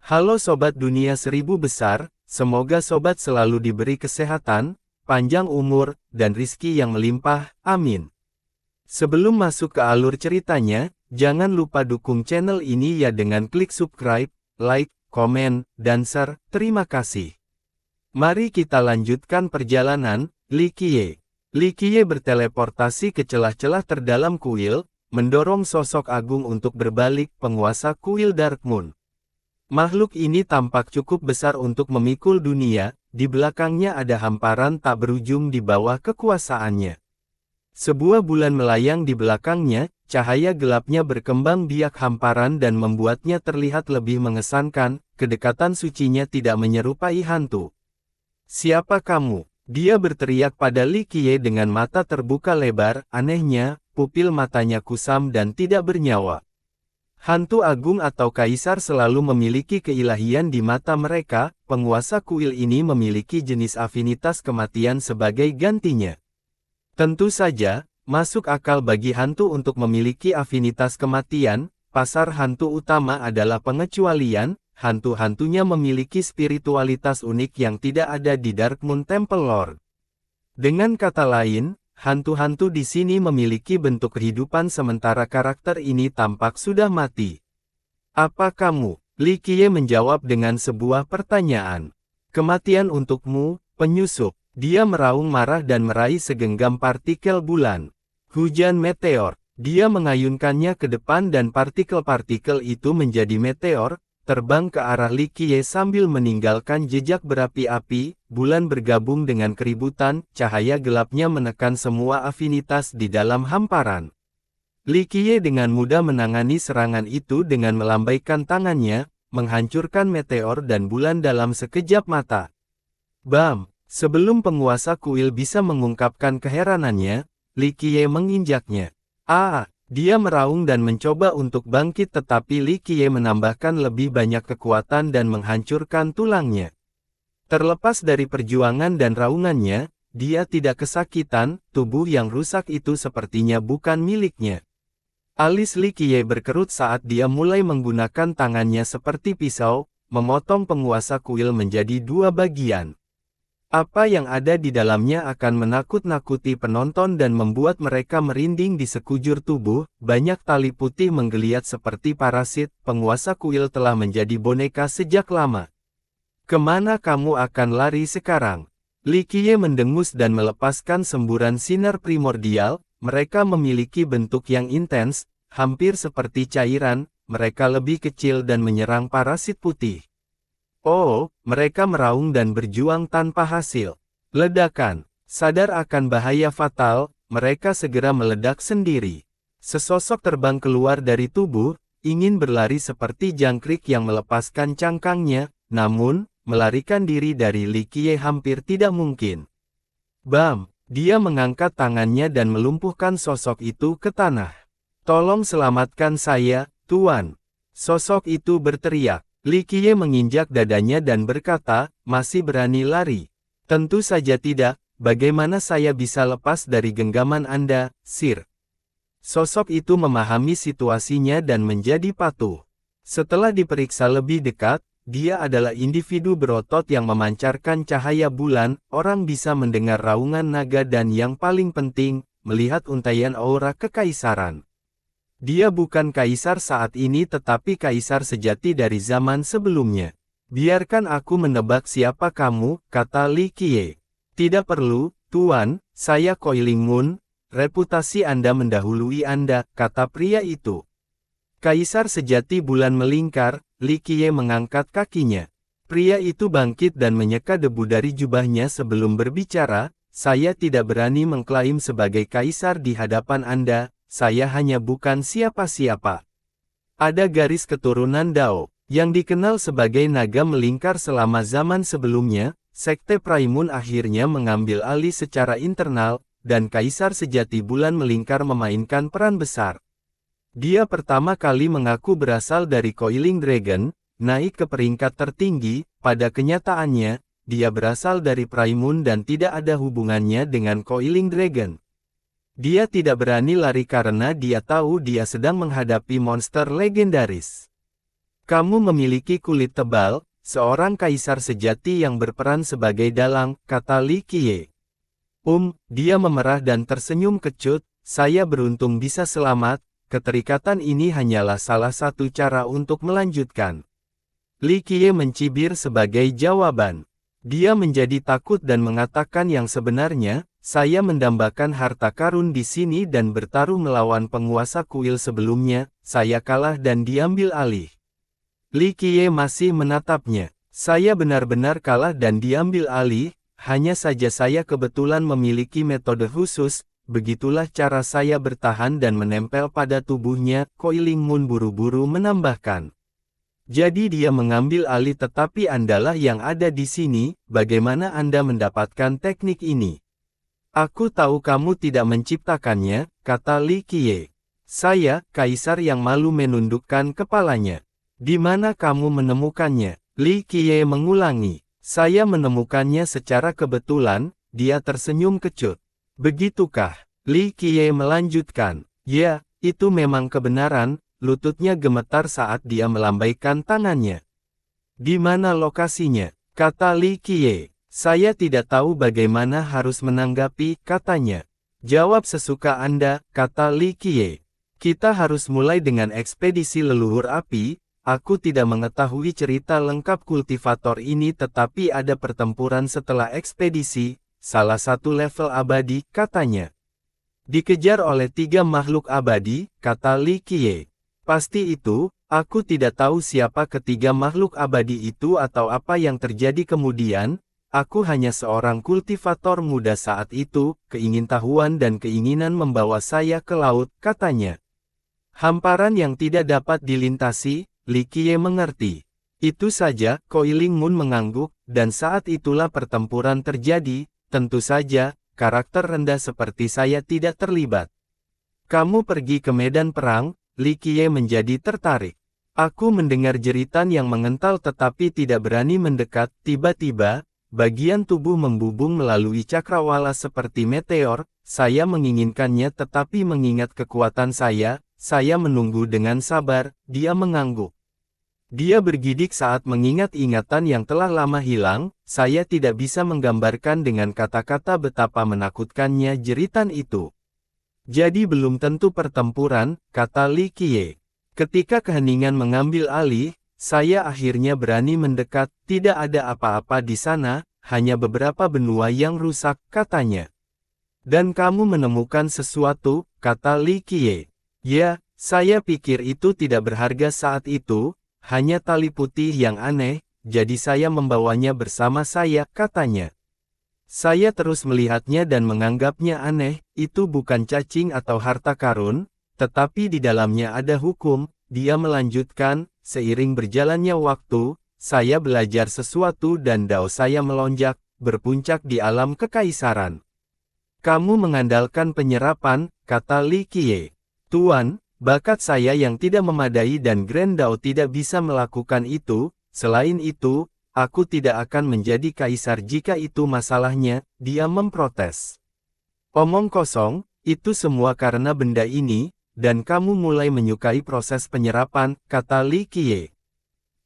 Halo Sobat Dunia Seribu Besar, semoga Sobat selalu diberi kesehatan, panjang umur, dan rizki yang melimpah, amin. Sebelum masuk ke alur ceritanya, jangan lupa dukung channel ini ya dengan klik subscribe, like, komen, dan share, terima kasih. Mari kita lanjutkan perjalanan. Li Qiye. Li Qiye berteleportasi ke celah-celah terdalam kuil, mendorong sosok agung untuk berbalik penguasa kuil Dark Moon. Makhluk ini tampak cukup besar untuk memikul dunia, di belakangnya ada hamparan tak berujung di bawah kekuasaannya. Sebuah bulan melayang di belakangnya, cahaya gelapnya berkembang biak hamparan dan membuatnya terlihat lebih mengesankan, kedekatan sucinya tidak menyerupai hantu. Siapa kamu? Dia berteriak pada Li Qiye dengan mata terbuka lebar, anehnya, pupil matanya kusam dan tidak bernyawa. Hantu agung atau kaisar selalu memiliki keilahian di mata mereka, penguasa kuil ini memiliki jenis afinitas kematian sebagai gantinya. Tentu saja, masuk akal bagi hantu untuk memiliki afinitas kematian, pasar hantu utama adalah pengecualian, hantu-hantunya memiliki spiritualitas unik yang tidak ada di Dark Moon Temple Lord. Dengan kata lain, hantu-hantu di sini memiliki bentuk kehidupan sementara karakter ini tampak sudah mati. Apa kamu? Li Qiye menjawab dengan sebuah pertanyaan. Kematian untukmu, penyusup. Dia meraung marah dan meraih segenggam partikel bulan. Hujan meteor. Dia mengayunkannya ke depan dan partikel-partikel itu menjadi meteor, terbang ke arah Li Qiye sambil meninggalkan jejak berapi-api. Bulan bergabung dengan keributan, cahaya gelapnya menekan semua afinitas di dalam hamparan. Li Qiye dengan mudah menangani serangan itu dengan melambaikan tangannya, menghancurkan meteor dan bulan dalam sekejap mata. Bam! Sebelum penguasa kuil bisa mengungkapkan keheranannya, Li Qiye menginjaknya. Dia meraung dan mencoba untuk bangkit tetapi Li Qiye menambahkan lebih banyak kekuatan dan menghancurkan tulangnya. Terlepas dari perjuangan dan raungannya, dia tidak kesakitan, tubuh yang rusak itu sepertinya bukan miliknya. Alis Li Qiye berkerut saat dia mulai menggunakan tangannya seperti pisau, memotong penguasa kuil menjadi dua bagian. Apa yang ada di dalamnya akan menakut-nakuti penonton dan membuat mereka merinding di sekujur tubuh, banyak tali putih menggeliat seperti parasit, penguasa kuil telah menjadi boneka sejak lama. Kemana kamu akan lari sekarang? Li Qiye mendengus dan melepaskan semburan sinar primordial, mereka memiliki bentuk yang intens, hampir seperti cairan, mereka lebih kecil dan menyerang parasit putih. Oh, mereka meraung dan berjuang tanpa hasil. Ledakan. Sadar akan bahaya fatal, mereka segera meledak sendiri. Sesosok terbang keluar dari tubuh, ingin berlari seperti jangkrik yang melepaskan cangkangnya, namun, melarikan diri dari Li Qiye hampir tidak mungkin. Bam! Dia mengangkat tangannya dan melumpuhkan sosok itu ke tanah. Tolong selamatkan saya, Tuan. Sosok itu berteriak. Li Qiye menginjak dadanya dan berkata, masih berani lari? Tentu saja tidak, bagaimana saya bisa lepas dari genggaman Anda, Sir? Sosok itu memahami situasinya dan menjadi patuh. Setelah diperiksa lebih dekat, dia adalah individu berotot yang memancarkan cahaya bulan, orang bisa mendengar raungan naga dan yang paling penting, melihat untaian aura kekaisaran. Dia bukan kaisar saat ini tetapi kaisar sejati dari zaman sebelumnya. Biarkan aku menebak siapa kamu, kata Li Qiye. Tidak perlu, Tuan, saya Coiling Moon, reputasi Anda mendahului Anda, kata pria itu. Kaisar sejati bulan melingkar, Li Qiye mengangkat kakinya. Pria itu bangkit dan menyeka debu dari jubahnya sebelum berbicara, saya tidak berani mengklaim sebagai kaisar di hadapan Anda. Saya hanya bukan siapa-siapa. Ada garis keturunan Dao, yang dikenal sebagai naga melingkar selama zaman sebelumnya, Sekte Praimun akhirnya mengambil alih secara internal, dan Kaisar Sejati Bulan Melingkar memainkan peran besar. Dia pertama kali mengaku berasal dari Coiling Dragon, naik ke peringkat tertinggi, pada kenyataannya, dia berasal dari Praimun dan tidak ada hubungannya dengan Coiling Dragon. Dia tidak berani lari karena dia tahu dia sedang menghadapi monster legendaris. Kamu memiliki kulit tebal, seorang kaisar sejati yang berperan sebagai dalang, kata Li Qiye. Dia memerah dan tersenyum kecut, saya beruntung bisa selamat, keterikatan ini hanyalah salah satu cara untuk melanjutkan. Li Qiye mencibir sebagai jawaban. Dia menjadi takut dan mengatakan yang sebenarnya, saya mendambakan harta karun di sini dan bertaruh melawan penguasa kuil sebelumnya, saya kalah dan diambil alih. Li Qiye masih menatapnya. Saya benar-benar kalah dan diambil alih, hanya saja saya kebetulan memiliki metode khusus, begitulah cara saya bertahan dan menempel pada tubuhnya, Koi Ling Mun buru-buru menambahkan. Jadi dia mengambil alih tetapi Andalah yang ada di sini, bagaimana Anda mendapatkan teknik ini? Aku tahu kamu tidak menciptakannya, kata Li Qiye. Saya, kaisar yang malu menundukkan kepalanya. Di mana kamu menemukannya? Li Qiye mengulangi. Saya menemukannya secara kebetulan, dia tersenyum kecut. Begitukah? Li Qiye melanjutkan. Ya, itu memang kebenaran, lututnya gemetar saat dia melambaikan tangannya. Di mana lokasinya? Kata Li Qiye. Saya tidak tahu bagaimana harus menanggapi, katanya. Jawab sesuka Anda, kata Li Qiye. Kita harus mulai dengan ekspedisi leluhur api. Aku tidak mengetahui cerita lengkap kultivator ini tetapi ada pertempuran setelah ekspedisi, salah satu level abadi, katanya. Dikejar oleh 3 makhluk abadi, kata Li Qiye. Pasti itu, aku tidak tahu siapa ketiga makhluk abadi itu atau apa yang terjadi kemudian, aku hanya seorang kultivator muda saat itu, keingintahuan dan keinginan membawa saya ke laut, katanya. Hamparan yang tidak dapat dilintasi, Li Qiye mengerti. Itu saja, Koi Ling Mun mengangguk, dan saat itulah pertempuran terjadi, tentu saja, karakter rendah seperti saya tidak terlibat. Kamu pergi ke medan perang, Li Qiye menjadi tertarik. Aku mendengar jeritan yang mengental tetapi tidak berani mendekat, tiba-tiba, bagian tubuh membubung melalui cakrawala seperti meteor, saya menginginkannya tetapi mengingat kekuatan saya menunggu dengan sabar, dia mengangguk. Dia bergidik saat mengingat ingatan yang telah lama hilang, saya tidak bisa menggambarkan dengan kata-kata betapa menakutkannya jeritan itu. Jadi belum tentu pertempuran, kata Li Qiye. Ketika keheningan mengambil alih, saya akhirnya berani mendekat, tidak ada apa-apa di sana, hanya beberapa benua yang rusak, katanya. Dan kamu menemukan sesuatu, kata Li Qiye. Ya, saya pikir itu tidak berharga saat itu, hanya tali putih yang aneh, jadi saya membawanya bersama saya, katanya. Saya terus melihatnya dan menganggapnya aneh, itu bukan cacing atau harta karun, tetapi di dalamnya ada hukum, dia melanjutkan, seiring berjalannya waktu, saya belajar sesuatu dan dao saya melonjak, berpuncak di alam kekaisaran. Kamu mengandalkan penyerapan, kata Li Qiye. Tuan, bakat saya yang tidak memadai dan Grand Dao tidak bisa melakukan itu, selain itu, aku tidak akan menjadi kaisar jika itu masalahnya, dia memprotes. Omong kosong, itu semua karena benda ini, dan kamu mulai menyukai proses penyerapan, kata Li Qiye.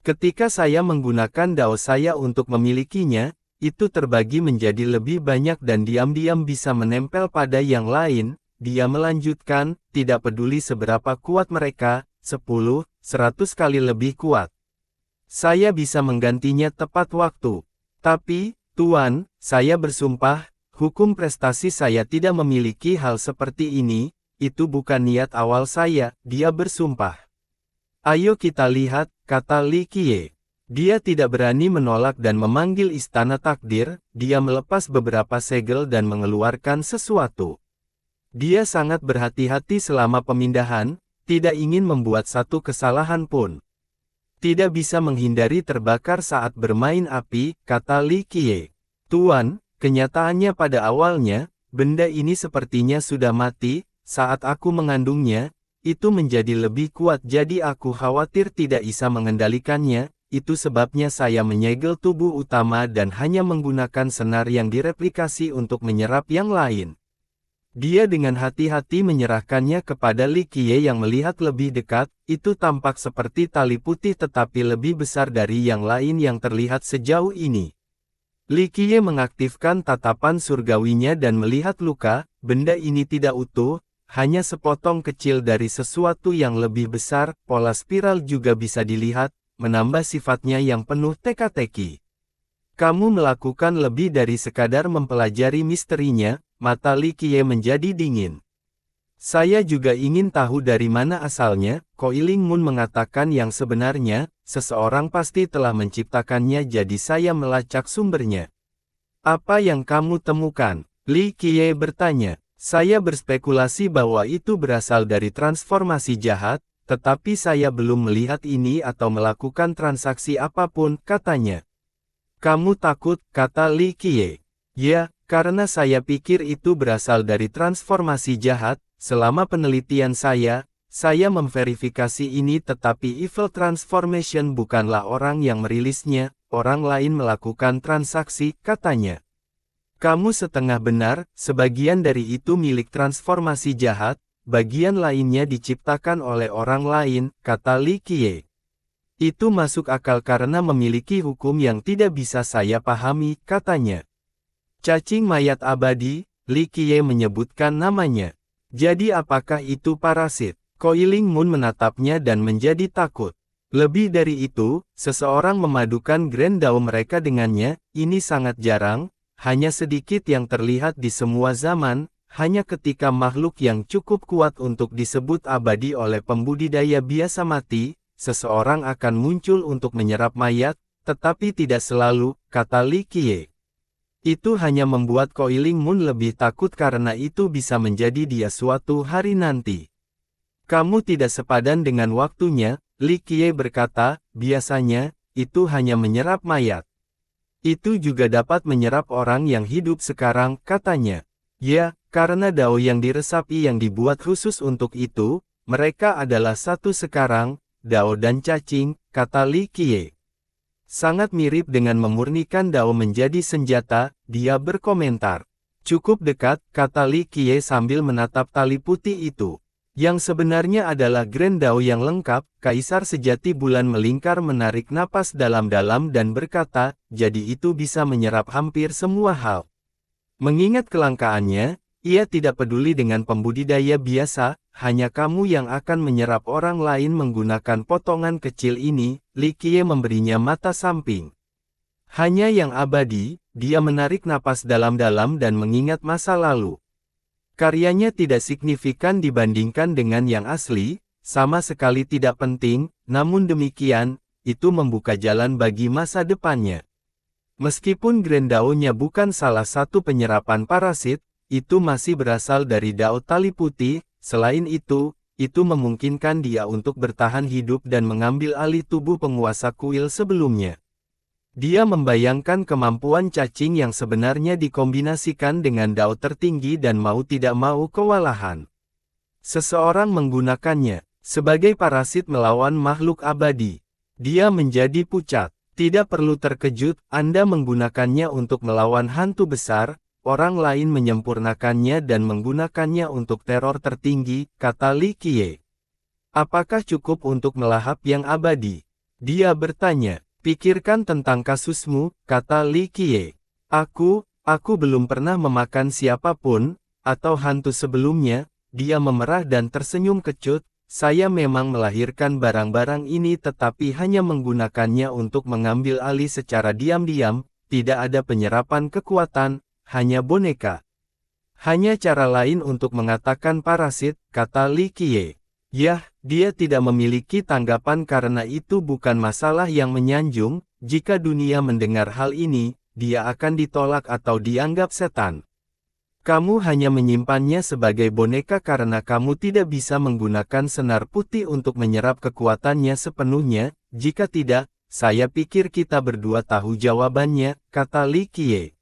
Ketika saya menggunakan Dao saya untuk memilikinya, itu terbagi menjadi lebih banyak dan diam-diam bisa menempel pada yang lain. Dia melanjutkan, tidak peduli seberapa kuat mereka, 10, 100 kali lebih kuat. Saya bisa menggantinya tepat waktu. Tapi, Tuan, saya bersumpah, hukum prestasi saya tidak memiliki hal seperti ini, itu bukan niat awal saya, dia bersumpah. Ayo kita lihat, kata Li Qiye. Dia tidak berani menolak dan memanggil istana takdir, dia melepas beberapa segel dan mengeluarkan sesuatu. Dia sangat berhati-hati selama pemindahan, tidak ingin membuat satu kesalahan pun. Tidak bisa menghindari terbakar saat bermain api, kata Li Qiye. Tuan, kenyataannya pada awalnya, benda ini sepertinya sudah mati, saat aku mengandungnya, itu menjadi lebih kuat jadi aku khawatir tidak bisa mengendalikannya, itu sebabnya saya menyegel tubuh utama dan hanya menggunakan senar yang direplikasi untuk menyerap yang lain. Dia dengan hati-hati menyerahkannya kepada Li Qiye yang melihat lebih dekat, itu tampak seperti tali putih tetapi lebih besar dari yang lain yang terlihat sejauh ini. Li Qiye mengaktifkan tatapan surgawinya dan melihat luka, benda ini tidak utuh, hanya sepotong kecil dari sesuatu yang lebih besar, pola spiral juga bisa dilihat, menambah sifatnya yang penuh teka-teki. Kamu melakukan lebih dari sekadar mempelajari misterinya, mata Li Qiye menjadi dingin. Saya juga ingin tahu dari mana asalnya, Koiling Moon mengatakan yang sebenarnya, seseorang pasti telah menciptakannya jadi saya melacak sumbernya. Apa yang kamu temukan? Li Qiye bertanya. Saya berspekulasi bahwa itu berasal dari transformasi jahat, tetapi saya belum melihat ini atau melakukan transaksi apapun, katanya. Kamu takut, kata Li Qiye. Ya, karena saya pikir itu berasal dari transformasi jahat. Selama penelitian saya memverifikasi ini tetapi Evil Transformation bukanlah orang yang merilisnya, orang lain melakukan transaksi, katanya. Kamu setengah benar, sebagian dari itu milik transformasi jahat, bagian lainnya diciptakan oleh orang lain, kata Li Qiye. Itu masuk akal karena memiliki hukum yang tidak bisa saya pahami, katanya. Cacing mayat abadi, Li Qiye menyebutkan namanya. Jadi apakah itu parasit? Koiling Moon menatapnya dan menjadi takut. Lebih dari itu, seseorang memadukan Grand Dao mereka dengannya, ini sangat jarang, hanya sedikit yang terlihat di semua zaman, hanya ketika makhluk yang cukup kuat untuk disebut abadi oleh pembudidaya biasa mati, seseorang akan muncul untuk menyerap mayat, tetapi tidak selalu, kata Li Qiye. Itu hanya membuat Koiling Moon lebih takut karena itu bisa menjadi dia suatu hari nanti. Kamu tidak sepadan dengan waktunya, Li Qiye berkata, biasanya, itu hanya menyerap mayat. Itu juga dapat menyerap orang yang hidup sekarang, katanya. Ya, karena dao yang diresapi yang dibuat khusus untuk itu, mereka adalah satu sekarang, dao dan cacing, kata Li Qiye. Sangat mirip dengan memurnikan dao menjadi senjata, dia berkomentar. Cukup dekat, kata Li Qiye sambil menatap tali putih itu. Yang sebenarnya adalah Grand Dao yang lengkap, Kaisar Sejati Bulan melingkar menarik napas dalam-dalam dan berkata, jadi itu bisa menyerap hampir semua hal. Mengingat kelangkaannya, ia tidak peduli dengan pembudidaya biasa, hanya kamu yang akan menyerap orang lain menggunakan potongan kecil ini, Li Qiye memberinya mata samping. Hanya yang abadi, dia menarik napas dalam-dalam dan mengingat masa lalu. Karyanya tidak signifikan dibandingkan dengan yang asli, sama sekali tidak penting, namun demikian, itu membuka jalan bagi masa depannya. Meskipun Grand Dao-nya bukan salah satu penyerapan parasit, itu masih berasal dari Dao Tali Putih, selain itu memungkinkan dia untuk bertahan hidup dan mengambil alih tubuh penguasa kuil sebelumnya. Dia membayangkan kemampuan cacing yang sebenarnya dikombinasikan dengan dao tertinggi dan mau tidak mau kewalahan. Seseorang menggunakannya sebagai parasit melawan makhluk abadi. Dia menjadi pucat. Tidak perlu terkejut, Anda menggunakannya untuk melawan hantu besar, orang lain menyempurnakannya dan menggunakannya untuk teror tertinggi, kata Li Qiye. Apakah cukup untuk melahap yang abadi? Dia bertanya. Pikirkan tentang kasusmu, kata Li Qiye. Aku belum pernah memakan siapapun, atau hantu sebelumnya, dia memerah dan tersenyum kecut, saya memang melahirkan barang-barang ini tetapi hanya menggunakannya untuk mengambil alih secara diam-diam, tidak ada penyerapan kekuatan, hanya boneka. Hanya cara lain untuk mengatakan parasit, kata Li Qiye. Yah, dia tidak memiliki tanggapan karena itu bukan masalah yang menyanjung, jika dunia mendengar hal ini, dia akan ditolak atau dianggap setan. Kamu hanya menyimpannya sebagai boneka karena kamu tidak bisa menggunakan senar putih untuk menyerap kekuatannya sepenuhnya, jika tidak, saya pikir kita berdua tahu jawabannya, kata Li Qiye.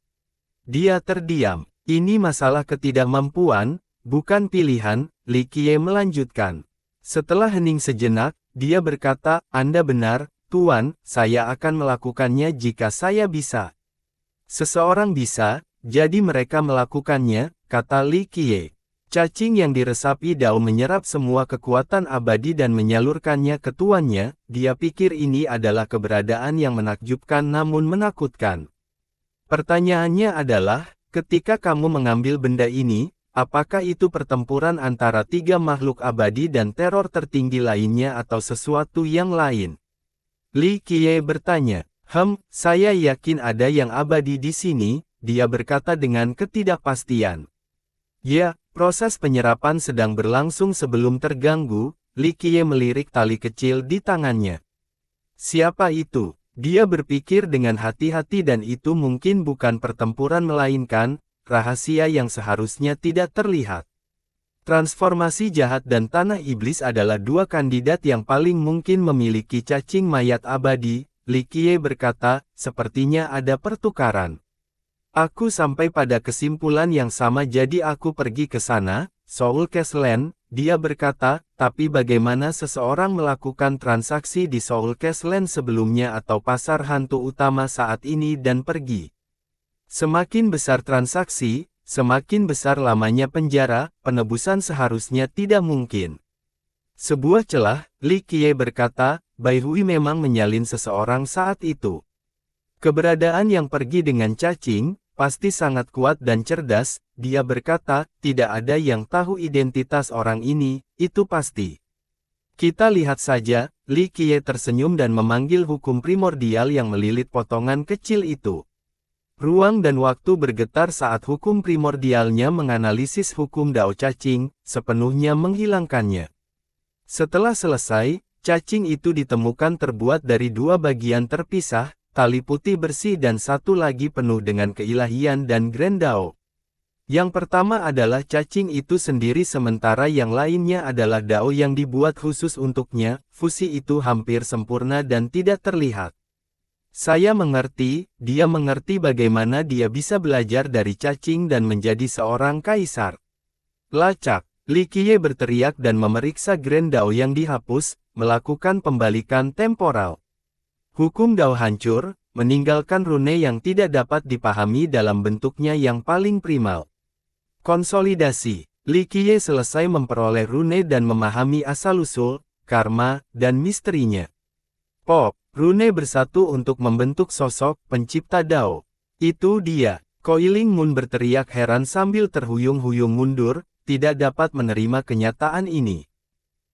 Dia terdiam. Ini masalah ketidakmampuan, bukan pilihan, Li Qiye melanjutkan. Setelah hening sejenak, dia berkata, Anda benar, Tuan, saya akan melakukannya jika saya bisa. Seseorang bisa, jadi mereka melakukannya, kata Li Qiye. Cacing yang diresapi Dao menyerap semua kekuatan abadi dan menyalurkannya ke tuannya. Dia pikir ini adalah keberadaan yang menakjubkan namun menakutkan. Pertanyaannya adalah, ketika kamu mengambil benda ini, apakah itu pertempuran antara tiga makhluk abadi dan teror tertinggi lainnya atau sesuatu yang lain? Li Qiye bertanya. Saya yakin ada yang abadi di sini, dia berkata dengan ketidakpastian. Ya, proses penyerapan sedang berlangsung sebelum terganggu. Li Qiye melirik tali kecil di tangannya. Siapa itu? Dia berpikir dengan hati-hati dan itu mungkin bukan pertempuran melainkan rahasia yang seharusnya tidak terlihat. Transformasi jahat dan tanah iblis adalah dua kandidat yang paling mungkin memiliki cacing mayat abadi. Li Qiye berkata, sepertinya ada pertukaran. Aku sampai pada kesimpulan yang sama jadi aku pergi ke sana, Soul Castleland, dia berkata, tapi bagaimana seseorang melakukan transaksi di Soul Castleland sebelumnya atau pasar hantu utama saat ini dan pergi. Semakin besar transaksi, semakin besar lamanya penjara, penebusan seharusnya tidak mungkin. Sebuah celah, Li Qiye berkata, Bai Hui memang menyalin seseorang saat itu. Keberadaan yang pergi dengan cacing, pasti sangat kuat dan cerdas, dia berkata, tidak ada yang tahu identitas orang ini, itu pasti. Kita lihat saja, Li Qiye tersenyum dan memanggil hukum primordial yang melilit potongan kecil itu. Ruang dan waktu bergetar saat hukum primordialnya menganalisis hukum Dao cacing, sepenuhnya menghilangkannya. Setelah selesai, cacing itu ditemukan terbuat dari dua bagian terpisah, tali putih bersih dan satu lagi penuh dengan keilahian dan Grand Dao. Yang pertama adalah cacing itu sendiri sementara yang lainnya adalah Dao yang dibuat khusus untuknya, fusi itu hampir sempurna dan tidak terlihat. Saya mengerti, dia mengerti bagaimana dia bisa belajar dari cacing dan menjadi seorang kaisar. Lacak, Li Qiye berteriak dan memeriksa Grand Dao yang dihapus, melakukan pembalikan temporal. Hukum Dao hancur, meninggalkan rune yang tidak dapat dipahami dalam bentuknya yang paling primal. Konsolidasi. Li Qiye selesai memperoleh rune dan memahami asal-usul, karma, dan misterinya. Pop, rune bersatu untuk membentuk sosok pencipta Dao. Itu dia. Coiling Moon berteriak heran sambil terhuyung-huyung mundur, tidak dapat menerima kenyataan ini.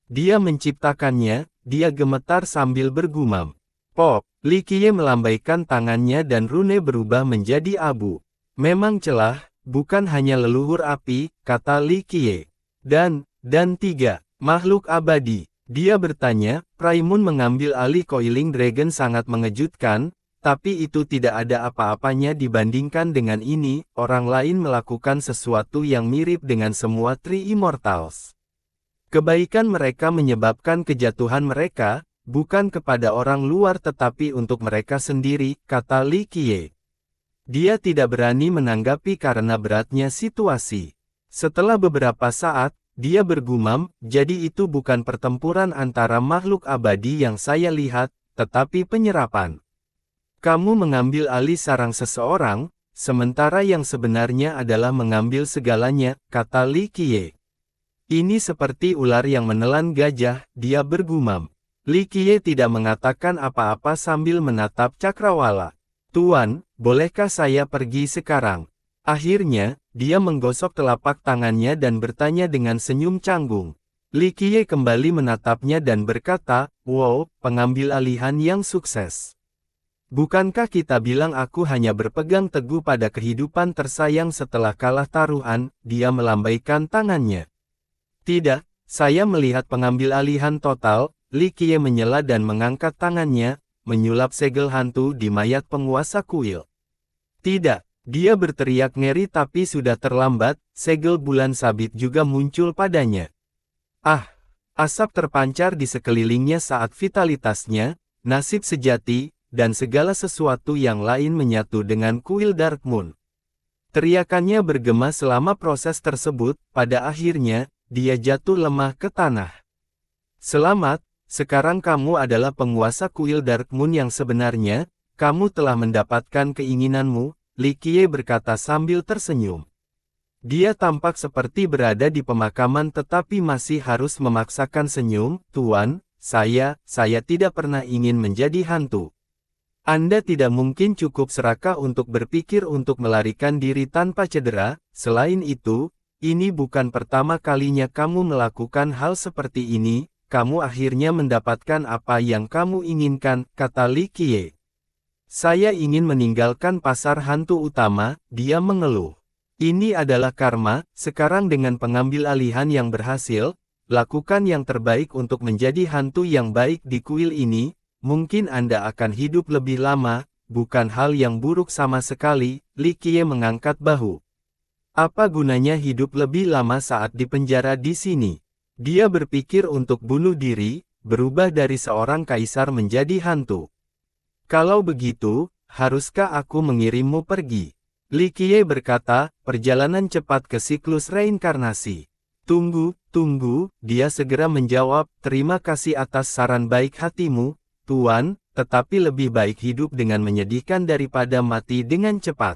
Dia menciptakannya, dia gemetar sambil bergumam. Pop, Li Qiye melambaikan tangannya dan rune berubah menjadi abu. Memang celah, bukan hanya leluhur api, kata Li Qiye. Dan tiga, makhluk abadi. Dia bertanya, Primun mengambil alih Coiling Dragon sangat mengejutkan, tapi itu tidak ada apa-apanya dibandingkan dengan ini, orang lain melakukan sesuatu yang mirip dengan semua Three Immortals. Kebaikan mereka menyebabkan kejatuhan mereka, bukan kepada orang luar tetapi untuk mereka sendiri, kata Li Qiye. Dia tidak berani menanggapi karena beratnya situasi. Setelah beberapa saat, dia bergumam, jadi itu bukan pertempuran antara makhluk abadi yang saya lihat, tetapi penyerapan. Kamu mengambil alih sarang seseorang, sementara yang sebenarnya adalah mengambil segalanya, kata Li Qiye. Ini seperti ular yang menelan gajah, dia bergumam. Li Qiye tidak mengatakan apa-apa sambil menatap cakrawala. Tuan, bolehkah saya pergi sekarang? Akhirnya, dia menggosok telapak tangannya dan bertanya dengan senyum canggung. Li Qiye kembali menatapnya dan berkata, wow, pengambil alihan yang sukses. Bukankah kita bilang aku hanya berpegang teguh pada kehidupan tersayang setelah kalah taruhan, dia melambaikan tangannya. Tidak, saya melihat pengambil alihan total. Li Qiye menyela dan mengangkat tangannya, menyulap segel hantu di mayat penguasa kuil. Tidak, dia berteriak ngeri tapi sudah terlambat, segel bulan sabit juga muncul padanya. Asap terpancar di sekelilingnya saat vitalitasnya, nasib sejati, dan segala sesuatu yang lain menyatu dengan kuil Dark Moon. Teriakannya bergema selama proses tersebut, pada akhirnya, dia jatuh lemah ke tanah. Selamat. Sekarang kamu adalah penguasa kuil Dark Moon yang sebenarnya, kamu telah mendapatkan keinginanmu, Li Qiye berkata sambil tersenyum. Dia tampak seperti berada di pemakaman tetapi masih harus memaksakan senyum. Tuan, saya tidak pernah ingin menjadi hantu. Anda tidak mungkin cukup serakah untuk berpikir untuk melarikan diri tanpa cedera. Selain itu, ini bukan pertama kalinya kamu melakukan hal seperti ini. Kamu akhirnya mendapatkan apa yang kamu inginkan, kata Li Qiye. Saya ingin meninggalkan pasar hantu utama, dia mengeluh. Ini adalah karma. Sekarang dengan pengambil alihan yang berhasil, lakukan yang terbaik untuk menjadi hantu yang baik di kuil ini. Mungkin Anda akan hidup lebih lama, bukan hal yang buruk sama sekali. Li Qiye mengangkat bahu. Apa gunanya hidup lebih lama saat di penjara di sini? Dia berpikir untuk bunuh diri, berubah dari seorang kaisar menjadi hantu. Kalau begitu, haruskah aku mengirimmu pergi? Li Qiye berkata, perjalanan cepat ke siklus reinkarnasi. Tunggu, dia segera menjawab, terima kasih atas saran baik hatimu, Tuan, tetapi lebih baik hidup dengan menyedihkan daripada mati dengan cepat.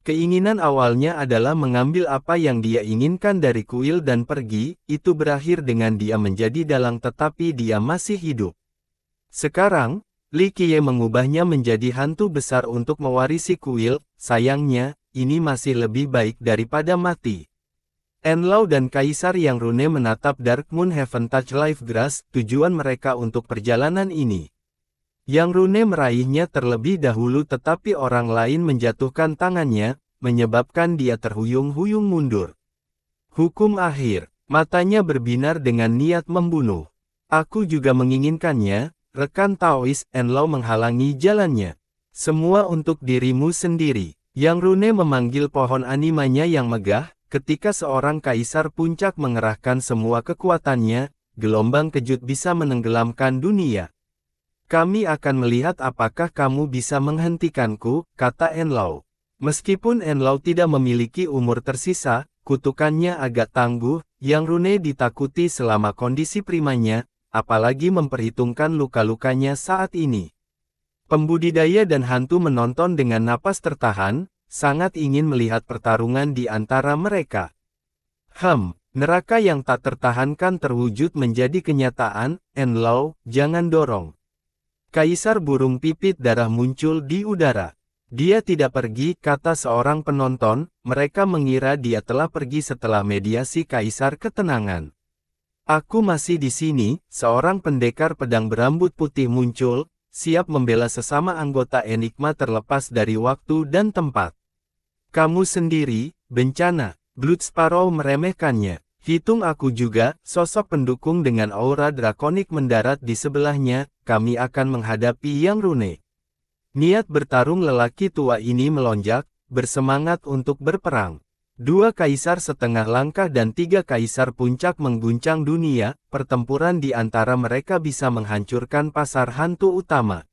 Keinginan awalnya adalah mengambil apa yang dia inginkan dari kuil dan pergi, itu berakhir dengan dia menjadi dalang tetapi dia masih hidup. Sekarang, Li Qiye mengubahnya menjadi hantu besar untuk mewarisi kuil, sayangnya, ini masih lebih baik daripada mati. Enlao dan Kaisar Yang Rune menatap Dark Moon Heaven Touch Life Grass, tujuan mereka untuk perjalanan ini. Yang Rune meraihnya terlebih dahulu tetapi orang lain menjatuhkan tangannya, menyebabkan dia terhuyung-huyung mundur. Hukum akhir, matanya berbinar dengan niat membunuh. Aku juga menginginkannya, rekan Taois. Enlao menghalangi jalannya. Semua untuk dirimu sendiri. Yang Rune memanggil pohon animanya yang megah, ketika seorang kaisar puncak mengerahkan semua kekuatannya, gelombang kejut bisa menenggelamkan dunia. Kami akan melihat apakah kamu bisa menghentikanku, kata Enlao. Meskipun Enlao tidak memiliki umur tersisa, kutukannya agak tangguh. Yang Rune ditakuti selama kondisi primanya, apalagi memperhitungkan luka-lukanya saat ini. Pembudidaya dan hantu menonton dengan napas tertahan, sangat ingin melihat pertarungan di antara mereka. Neraka yang tak tertahankan terwujud menjadi kenyataan. Enlao, jangan dorong. Kaisar burung pipit darah muncul di udara. Dia tidak pergi, kata seorang penonton, mereka mengira dia telah pergi setelah mediasi Kaisar Ketenangan. Aku masih di sini, seorang pendekar pedang berambut putih muncul, siap membela sesama anggota Enigma terlepas dari waktu dan tempat. Kamu sendiri, bencana, Blood Sparrow meremehkannya. Hitung aku juga, sosok pendukung dengan aura drakonik mendarat di sebelahnya, kami akan menghadapi Yang Rune. Niat bertarung lelaki tua ini melonjak, bersemangat untuk berperang. 2 kaisar setengah langkah dan 3 kaisar puncak mengguncang dunia, pertempuran di antara mereka bisa menghancurkan pasar hantu utama.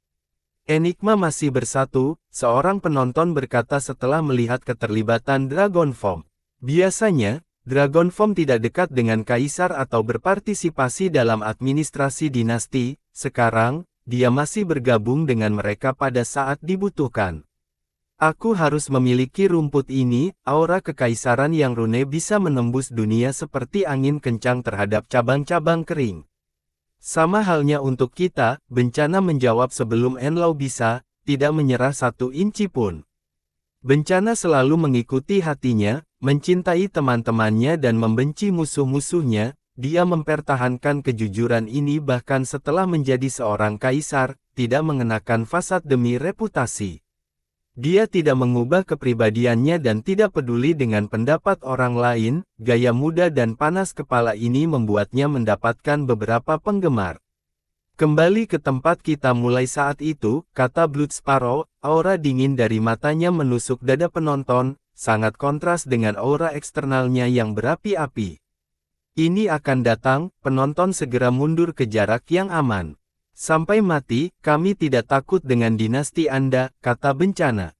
Enigma masih bersatu, seorang penonton berkata setelah melihat keterlibatan Dragon Form. Biasanya, Dragon Form tidak dekat dengan kaisar atau berpartisipasi dalam administrasi dinasti, sekarang, dia masih bergabung dengan mereka pada saat dibutuhkan. Aku harus memiliki rumput ini, aura kekaisaran Yang Rune bisa menembus dunia seperti angin kencang terhadap cabang-cabang kering. Sama halnya untuk kita, bencana menjawab sebelum Enlao bisa, tidak menyerah 1 inci pun. Bencana selalu mengikuti hatinya, mencintai teman-temannya dan membenci musuh-musuhnya, dia mempertahankan kejujuran ini bahkan setelah menjadi seorang kaisar, tidak mengenakan fasad demi reputasi. Dia tidak mengubah kepribadiannya dan tidak peduli dengan pendapat orang lain, gaya muda dan panas kepala ini membuatnya mendapatkan beberapa penggemar. Kembali ke tempat kita mulai saat itu, kata Blood Sparrow, aura dingin dari matanya menusuk dada penonton, sangat kontras dengan aura eksternalnya yang berapi-api. Ini akan datang, penonton segera mundur ke jarak yang aman. Sampai mati, kami tidak takut dengan dinasti Anda, kata bencana.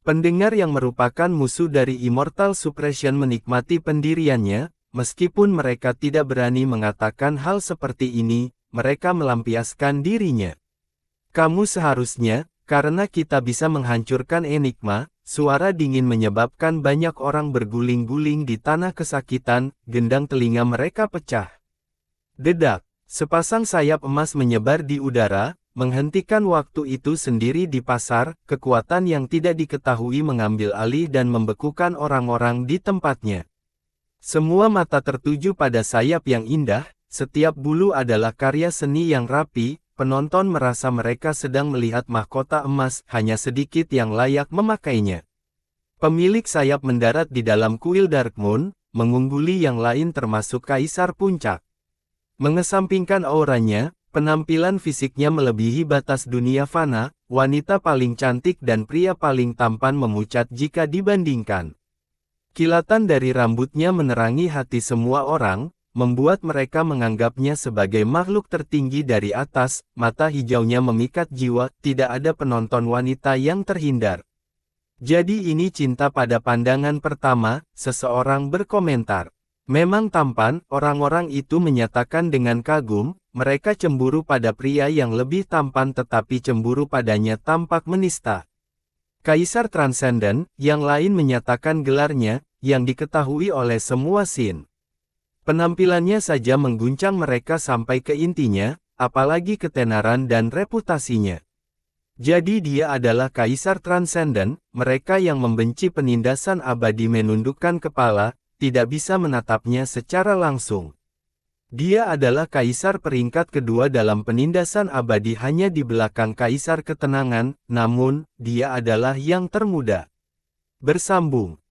Pendengar yang merupakan musuh dari Immortal Suppression menikmati pendiriannya, meskipun mereka tidak berani mengatakan hal seperti ini, mereka melampiaskan dirinya. Kamu seharusnya, karena kita bisa menghancurkan Enigma, suara dingin menyebabkan banyak orang berguling-guling di tanah kesakitan, gendang telinga mereka pecah. Dedak, sepasang sayap emas menyebar di udara, menghentikan waktu itu sendiri di pasar, kekuatan yang tidak diketahui mengambil alih dan membekukan orang-orang di tempatnya. Semua mata tertuju pada sayap yang indah, setiap bulu adalah karya seni yang rapi, penonton merasa mereka sedang melihat mahkota emas, hanya sedikit yang layak memakainya. Pemilik sayap mendarat di dalam kuil Darkmoon, mengungguli yang lain termasuk Kaisar Puncak. Mengesampingkan auranya, penampilan fisiknya melebihi batas dunia fana, wanita paling cantik dan pria paling tampan memucat jika dibandingkan. Kilatan dari rambutnya menerangi hati semua orang, membuat mereka menganggapnya sebagai makhluk tertinggi dari atas, mata hijaunya memikat jiwa, tidak ada penonton wanita yang terhindar. Jadi ini cinta pada pandangan pertama, seseorang berkomentar. Memang tampan, orang-orang itu menyatakan dengan kagum, mereka cemburu pada pria yang lebih tampan tetapi cemburu padanya tampak menista. Kaisar Transcendent, yang lain menyatakan gelarnya, yang diketahui oleh semua Shin. Penampilannya saja mengguncang mereka sampai ke intinya, apalagi ketenaran dan reputasinya. Jadi dia adalah Kaisar Transcendent, mereka yang membenci penindasan abadi menundukkan kepala, tidak bisa menatapnya secara langsung. Dia adalah Kaisar peringkat kedua dalam penindasan abadi hanya di belakang Kaisar Ketenangan, namun, dia adalah yang termuda. Bersambung.